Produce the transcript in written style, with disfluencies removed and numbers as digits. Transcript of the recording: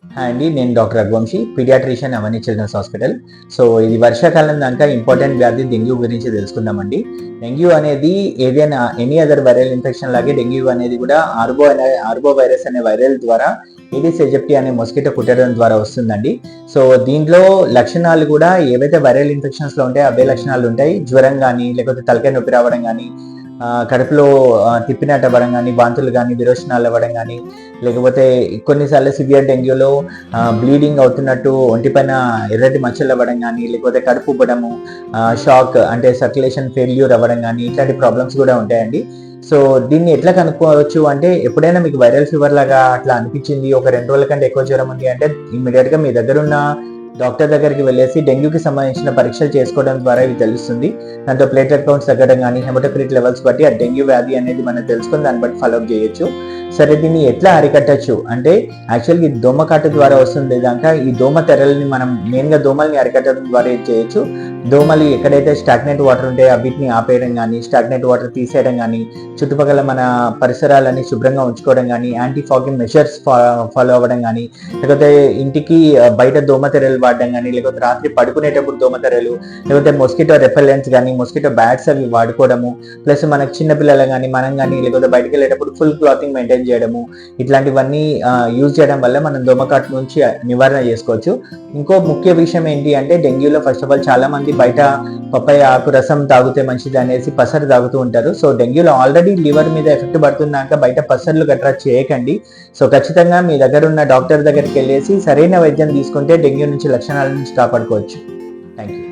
Hi అండి, నేను doctor Raghuvanshi, paediatrician అవని children's hospital. So ఇది వర్షాకాలం దాకా ఇంపార్టెంట్ వ్యాధి డెంగ్యూ గురించి తెలుసుకుందామండి. డెంగ్యూ అనేది ఏదైనా ఎనీ అదర్ వైరల్ ఇన్ఫెక్షన్ లాగే డెంగ్యూ అనేది కూడా ఆర్బో వైరస్ అనే వైరల్ ద్వారా ఏడిస్ ఎజిప్టి అనే మొస్కిటో కుట్టడం ద్వారా వస్తుందండి. సో దీంట్లో లక్షణాలు కూడా ఏవైతే వైరల్ ఇన్ఫెక్షన్స్ లో ఉంటాయో అవే లక్షణాలు ఉంటాయి. జ్వరం కానీ, లేకపోతే తలకాయ నొప్పి రావడం కానీ, కడుపులో తిప్పినట్టు అవ్వడం కానీ, వాంతులు కానీ, విరోచనాలు అవ్వడం కానీ, లేకపోతే కొన్నిసార్లు సివియర్ డెంగ్యూలో బ్లీడింగ్ అవుతున్నట్టు ఒంటిపైన ఎర్రటి మచ్చలు అవ్వడం కానీ, లేకపోతే కడుపు ఉబ్బడము, షాక్ అంటే సర్క్యులేషన్ ఫెయిల్యూర్ అవ్వడం కానీ, ఇట్లాంటి ప్రాబ్లమ్స్ కూడా ఉంటాయండి. సో దీన్ని ఎట్లా కనుక్కోవచ్చు అంటే, ఎప్పుడైనా మీకు వైరల్ ఫీవర్ లాగా అట్లా అనిపించింది, ఒక 2 రోజుల కంటే ఎక్కువ జ్వరం ఉంది అంటే ఇమ్మీడియట్ గా మీ దగ్గర ఉన్న డాక్టర్ దగ్గరికి వెళ్ళేసి డెంగ్యూకి సంబంధించిన పరీక్షలు చేసుకోవడం ద్వారా ఇవి తెలుస్తుంది. దాంతో ప్లేటెడ్ కౌంట్స్ తగ్గడం కానీ, హెమటోక్రిట్ లెవెల్స్ బట్టి ఆ డెంగ్యూ వ్యాధి అనేది మనం తెలుసుకుని దాన్ని బట్టి ఫాలోఅప్ చేయొచ్చు. సరే, దీన్ని ఎట్లా అరికట్టచ్చు అంటే, యాక్చువల్గా ఈ దోమకాటు ద్వారా వస్తుంది దాకా ఈ దోమ తెరల్ని మనం మెయిన్గా దోమల్ని అరికట్టడం ద్వారా ఏం చేయొచ్చు. దోమలు ఎక్కడైతే స్టాగ్నెంట్ వాటర్ ఉంటాయో వీటిని ఆపేయడం కానీ, స్టాగ్నెంట్ వాటర్ తీసేయడం కానీ, చుట్టుపక్కల మన పరిసరాలని శుభ్రంగా ఉంచుకోవడం కానీ, యాంటీ ఫాగింగ్ మెషర్స్ ఫాలో అవ్వడం కానీ, లేకపోతే ఇంటికి బయట దోమ తెరలు వాడడం కానీ, లేకపోతే రాత్రి పడుకునేటప్పుడు దోమ తెరలు, లేకపోతే మొస్కిటో రెపెల్లెంట్స్ కానీ, మొస్కిటో బ్యాట్స్ అవి వాడుకోవడము, ప్లస్ మనకు చిన్నపిల్లలు కానీ, మనం కానీ, లేకపోతే బయటకు వెళ్ళేటప్పుడు ఫుల్ క్లాతింగ్ మెయింటైన్ చేయడము, ఇట్లాంటివన్నీ యూజ్ చేయడం వల్ల మనం దోమకాటు నుంచి నివారణ చేసుకోవచ్చు. ఇంకో ముఖ్య విషయం ఏంటి అంటే, డెంగ్యూలో ఫస్ట్ ఆఫ్ ఆల్ చాలా మంది బయట పప్పాయ ఆకు రసం తాగితే మంచిది అనేసి పసరు తాగుతూ ఉంటారు. సో డెంగ్యూలో ఆల్రెడీ లివర్ మీద ఎఫెక్ట్ పడుతున్నాక బయట పసర్లు గట్రా చేయకండి. సో ఖచ్చితంగా మీ దగ్గర ఉన్న డాక్టర్ దగ్గరికి వెళ్ళేసి సరైన వైద్యం తీసుకుంటే డెంగ్యూ నుంచి లక్షణాల నుంచి కాపాడుకోవచ్చు. Thank you.